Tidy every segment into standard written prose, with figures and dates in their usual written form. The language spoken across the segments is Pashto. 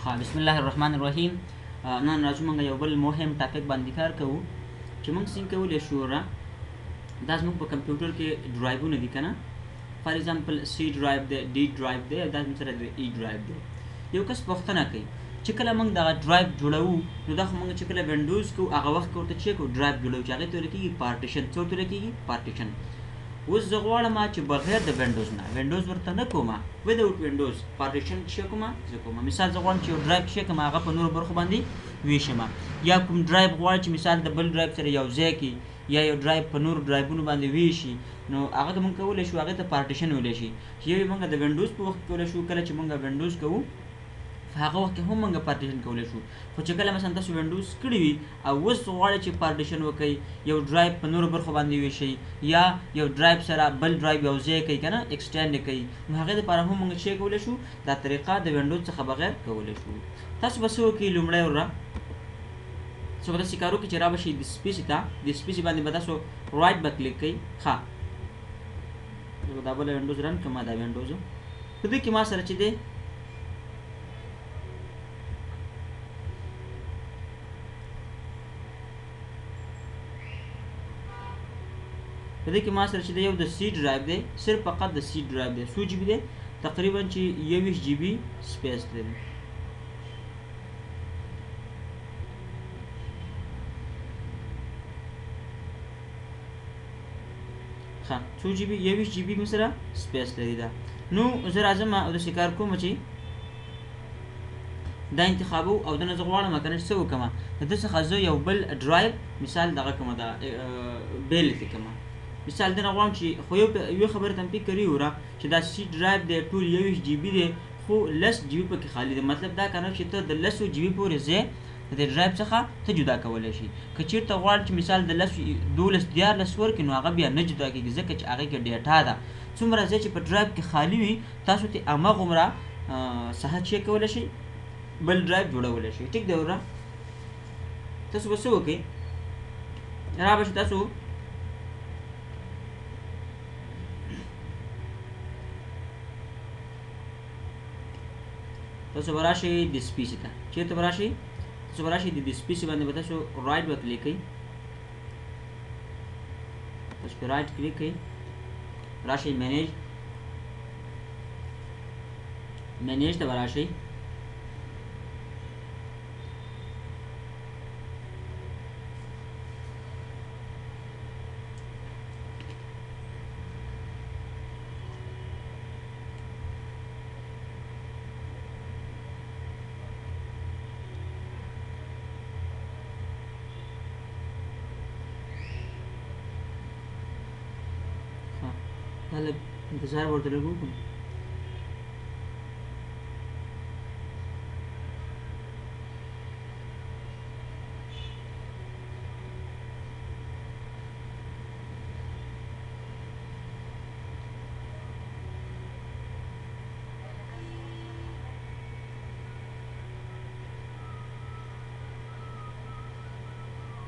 بسم الله الرحمن الرحیم. نن راځو موږ یو بل مهم ټاپک باندې کار کوو چې موږ څنګه کولی شو دا زموږ په کمپیوټر کې ډرایوونه دي که نه. فار ایگزامپل سی ډرایو دی، ډي ډرایو دی، او دا زموږ سره ای ډرایو دی. یو کس پوښتنه کوي چې کله موږ دغه ډرایو جوړوو نو دا خو موږ چې کله وینډوز کوو هغه وخت کې ورته چې کوو ډرایو جوړوو چې هغې ته ویل کېږي پارټیشن. څه ورته ویل کېږي؟ پارټیشن. اوس زه غواړم چې بغیر د وینډوز نه، وینډوز ورته نه کوم، وداوټ وینډوز پارټیشن چې کوم زه کوم. مثال زه غواړم چې یو ډرایو چې کوم هغه په نورو برخو باندې ویشم، یا کوم ډرایو غواړم چې مثال د بل ډرایو سره یو ځای کړي، یا یو ډرایو په نورو ډرایوونو باندې ویشي، نو هغه ته موږ کولی شو هغې ته پارټیشن ویلی شي. چې یو یې موږ د وینډوز په وخت کې کولی شو، کله چې موږ وینډوز کوو هغه وخت کې هم موږ پارټیشن کولی شو. خو چې کله مثلا تاسو وینډوز کړي وي او اوس غواړئ چې پارټیشن وکړئ، یو ډرایو په نورو برخو باندې ویشئ، یا یو ډرایو سره بل ډرایو یو ځای کوئ که نه، ایکسټینډ یې کوئ، نو هغې دپاره هم موږ څه کولی شو؟ دا طریقه د وینډوز څخه بغیر کولی شو. تاسو به څه وکړئ؟ لومړی څه به داسې کار وکړئ چې را به شئ ډسپیسي ته، ډسپیسي باندې به تاسو رایټ به کلیک کوئ. ښه، زه دا بله وینډوز رن کړم، دا وینډوز په دې کې ما سره چې دی په دې کې ما سره چې دی یو د سی ډرایو دی، صرف فقط د سی ډرایو دی. څو جی بي دی؟ تقریبا چې 21 جی بي سپیس لري. ښه، څو جی بي؟ 21 جی بي مې سره سپیس لري. دا نو زه راځم او داسې کار کوم چې دا انتخابو او دنه زه غواړم که نه څه وکړم، د ده څخه زه یو بل ډرایو مثال دغه کومه ده بیل یې کوم. مثال دنه غواړم چې خو یو خبره ته م فکر یې وره چې دا سی ډرایو دی ټول 21 جی بي دی، خو 10 جی بي پکې خالي دی. مطلب دا که نه چې ته د 10 جی بي پورې ځای د دې ډرایو څخه ته جدا کولی شي. که چېرته غواړې چې مثال د 10 12 14 ورکړي نو هغه بیا نه جدا کېږي، ځکه چې هغې کې ډیټا ده. څومره ځای چې په ډرایو کې خالي وي تاسو ته هماغومره سهل چې کولی شئ بل ډرایو جوړولی شئ. ټیک دی وره؟ تاسو به څه وکړئ؟ را به شي تاسو به راشئ ډسپیسي ته. چېرته به راشئ؟ تاسو به راشئ د ډسپیسي باندې به تاسو رایټ به کلیک کوئ. تاسو پرې رایټ کلیک کوئ، راشئ مینیج ته به راشئ. دا لږ انتظار ورته لږ وکړو.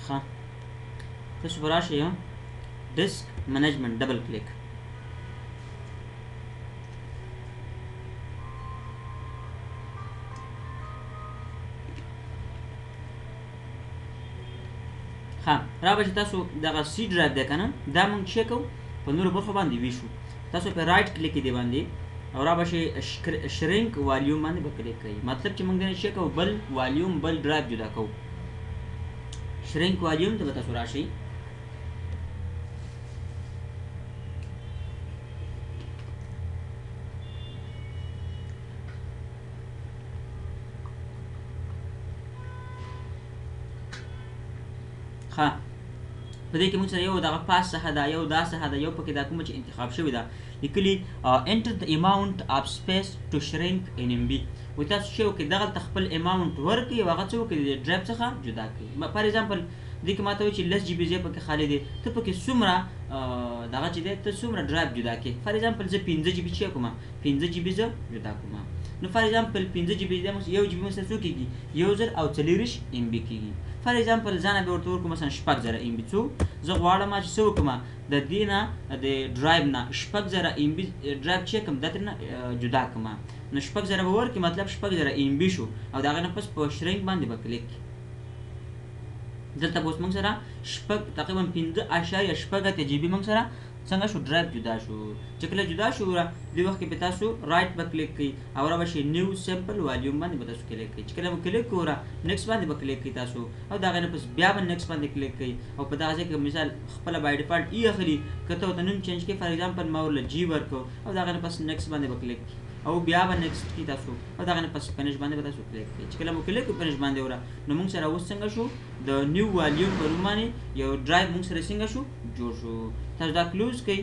ښه، تاسو به راشئ ډسک منیجمنټ ډبل کلیک. ښه، را به چې تاسو دغه سی ډرایو دی که نه، دا موږ چې کوو په نورو برخو باندې ویشو. تاسو پرې رایټ کلیک دی باندې او را به شئ شرینک والیوم باندې به کلیک کوئ. مطلب چې موږ دنه چې کوو بل والیوم بل ډرایو جدا کوو. شرینک والیوم ته به تاسو راشئ. ښه، په دې کې موږ سره یو دغه پاس څخه ده، یو دا څخه ده، یو پکې دا کومه چې انتخاب شوې ده لیکلي انټر د اماونټ اف سپیس ټو شرینک ان ام بي. وایي تاسو چې وکړئ دغه ته خپل اماونټ ورکړئ او هغه څه وکړئ د ډرایو څخه جدا کړئ. فار ایگزامپل دې کې ما ته وایي چې 10 جی بي ځای پکې خالي دی، ته پکې څومره دغه چې دی ته څومره ډرایو جدا کړې. فار ایگزامپل زه 15 جی بي چې کوم 15 جی بي زه جدا کوم. نو فار ایگزامپل 15 جی بي د یو جی بي مثلا څو کېږي 1040 ام بي کېږي. فار ایگزامپل ځان به ورته ورکړو مثلا 6000 ام بي. څو زه غواړم چې څه وکړم د دې نه د ډرایو نه 6000 ام بي ډرایو چې کوم د ترنه جدا کړم. نو شپږ زره به ورکړي، مطلب شپږ زره MB شو او د هغې نه پس په شرینک باندې به کلیک کړي. دلته به اوس موږ سره شپږ تقریبا 5.8 GB موږ سره څنګه شو ډرایو جدا شو. چې کله جدا شو دې وخت کې به تاسو رایټ به کلیک کړئ او را به شي نیو سیمپل والیوم باندې به تاسو کلیک کړئ. چې کله مو کلیک کړو نیکسټ باندې به کلیک کړئ تاسو او د هغې نه پس بیا به نیکسټ باندې کلیک کړئ او په دغه ځای کې مثال خپله بای ډیفالټ ای اخلي. که ته ورته نوم چینج کړئ فار ایگزامپل ما ورله جي ورکړو او د هغې نه پس نیکسټ باندې به کلیک کړئ او بیا به نیکسټ کړئ تاسو او د هغې نه پس فینش باندې به تاسو کلیک کړئ. چې کله مو کلیک کړو فینش باندې نو موږ سره اوس څنګه شو د نیو والیوم په نوم باندې یو ډرایو موږ سره څنګه شو جوړ شو. تاسو دا کلوز کړئ.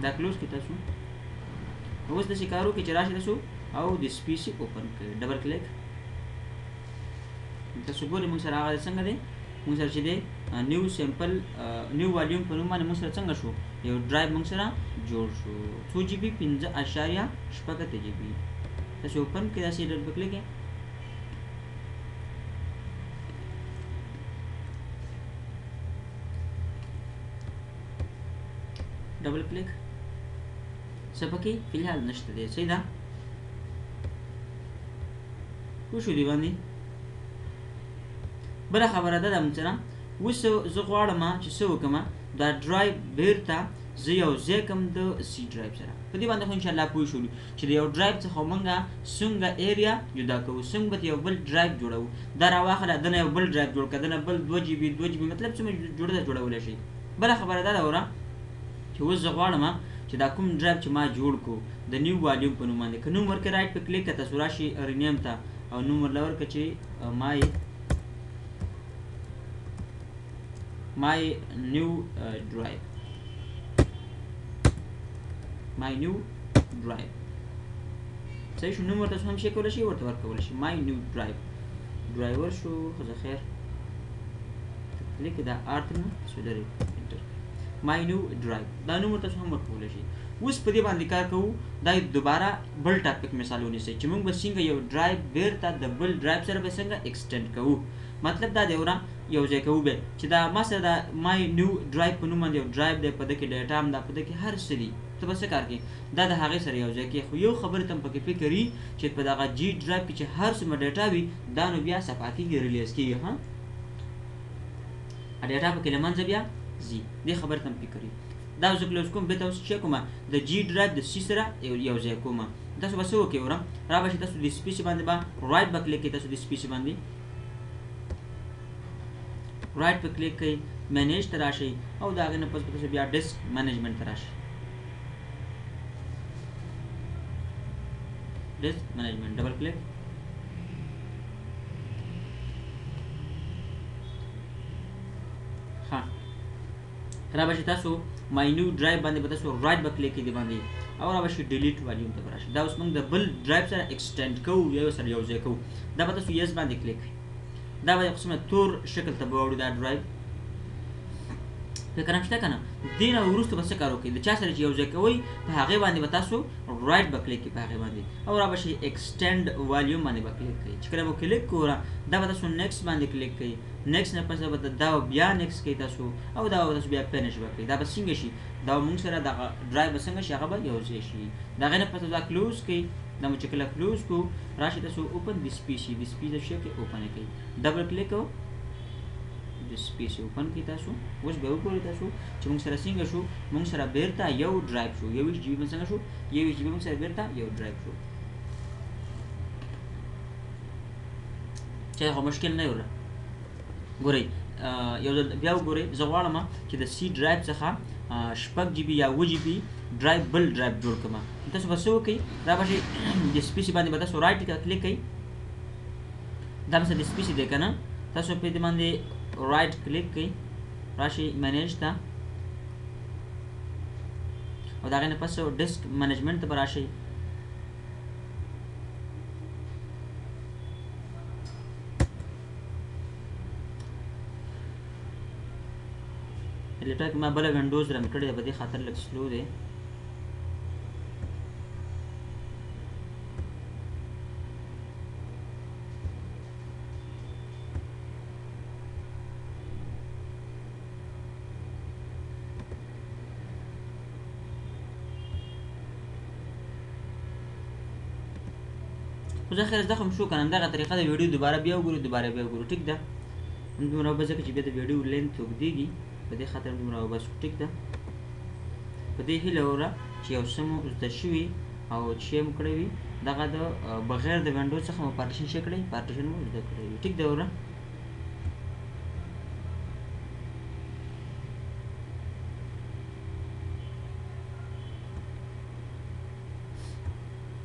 دا کلوز کړئ تاسو. اوس داسې کار وکړئ چې راشئ تاسو او د پی سي اوپن کړئ، ډبل کلیک. تاسو ګورئ موږ سره هغه څنګه دی، موږ سره چې دی نیو سیمپل نیو والیوم په نوم باندې موږ سره څنګه شو یو ډرایو موږ سره جوړ شو. 2 GB 5.8 GB. تاسو اوپن کړئ داسې ډبل کلیک کړئ. ډبل کلیک څه پکې فی الحال نشته دی. صحیح ده پوه شو دې باندې. بله خبره ده موږ سره اوس زه غواړم چې څه وکړم دا ډرایو بیرته زه یو ځای کړم د سی ډرایو سره. په دې باندې خو انشاءالله پوه شولو چې د یو ډرایو څخه موږ څنګه ایریا جدا کوو، څنګه به یو بل ډرایو جوړوو. دا راواخله دنه یو بل ډرایو جوړ کړه، دنه بل 2 GB مطلب څومره جوړولی شي. بله خبره دا ده وره چې اوس زه غواړم چې دا کوم ډرایو چې ما جوړ کړو د نیو والیوم په نوم باندې که نوم ورکړې رایټ په کلیک کړه تاسو راشي رینیم ته او نوم ورله ورکړه چې my new drive صحیح شو. نوم ورته هم شي کولی شي ورته ورکولی شي my new drive ډرایور شو خو خیر کلیک دا آرت نه سو لري انټر my new drive دا نوم ورته هم ورکولی شي. اوس په دې باندې کار کوو دا دوباره بل ټاپک مثال ونیسئ چې موږ به څنګه یو ډرایو بیرته د بل ډرایو سره به څنګه ایکسټینډ کوو. مطلب دا دی وره یو ځای کوو به چې دا ما سره دا مای نیو ډرایو په نوم باندې یو ډرایو دی، په ده کې ډیټا هم ده، په ده کې هر څه دي. ته به څه کار کوې دا د هغې سره یو ځای کې خو یو خبرې ته هم پکې فکر وي چې په دغه جي ډرایو کې چې هر څومره ډیټا وي دا نو بیا صفا کېږي ریلیز کېږي ها ډیټا پکې له منځه بیا ځي. دې خبرې ته هم فکر وي. دا زه کلوز کوم بیا تاسو چک کوم د جي ډرایو د سی سره یو ځای کوم. تاسو به څه وکړئ وره را به شي تاسو د سپیس باندې به رایټ به کلیک کړئ، تاسو د سپیس باندې رایټ په کلیک کړئ، مینیج ته راشئ او د هغې نه پس به تاسو بیا ډیسک مینجمنټ ته راشئ. ډیسک مینجمنټ ډبل کلیک. ها را به شي تاسو مای نیو ډرایو باندې به تاسو رایټ به کلیک کړئ دې باندې او را به شي ډیلیټ والیوم ته به راشي. دا اوس موږ د بل ډرایو سره ایکسټینډ کوو یو سره یو ځای کوو. دا به تاسو یس باندې کلیک کړئ. دا به یو قسمه تور شکل ته به واوړي دا ډرایو. فکر هم شته که نه. دې نه وروسته به څه کار وکړئ د چا سره چې یو ځای کوئ په هغې باندې به تاسو رایټ به کلیک کړئ په هغې باندې او را به شي ایکسټینډ والیوم باندې به کلیک کړئ. چې کله مو کلیک کړو دا به تاسو نیکسټ باندې کلیک کړئ. نیکسټ نه پس به دا بیا نیکسټ کړئ تاسو او دا به تاسو بیا فینش به کړئ. دا به څنګه شي دا موږ سره دغه ډرایو به څنګه شي هغه به یو ځای شي. د هغې نه پس دا کلوز کړئ. دا مو چې کله کلوز کړو راشي تاسو اوپن د سپیس د سپیس شي کې اوپن یې کړئ، ډبل کلیک کړو د سپیس اوپن کړئ. تاسو اوس به وګورئ تاسو چې موږ سره څنګه شو. موږ سره بیرته یو ډرایو شو 21 GB څنګه شو 21 GB موږ سره بیرته یو ډرایو شو. چې خو مشکل نه وره ګورئ یو ځل بیا وګورئ. زه غواړم چې د سی ډرایو څخه 6 GB یا 7 GB ډرایو بل ډرایو جوړ کړم. تاسو به څه وکړئ را به شي د سپیس باندې به تاسو رایټ کلیک کړئ. دا مثلا د سپیس دی که نه تاسو په دې باندې رایټ کلیک کړئ راشي مینیج ته او د هغې نه پس ډیسک مینجمنټ ته به راشئ. لیټر کې ما بله ونډوز رن کړې ده په دې خاطر لږ سلو دی. خو زه خیر زده خو شو کنم دغه طریقه د ویډیو دوباره بیا وګورو ټیک ده. همدومره به ځکه چې بیا د ویډیو لینت اوږدېږي په دې خاطر همدومره وباسو ټیک ده. په دې هیله وره چې یو څه مو زده شوي او چې مو کړی وي دغه د بغیر د وینډو څخه مو پارټیشن شي کړی، پارټیشن مو زده کړی وي ټیک ده وره.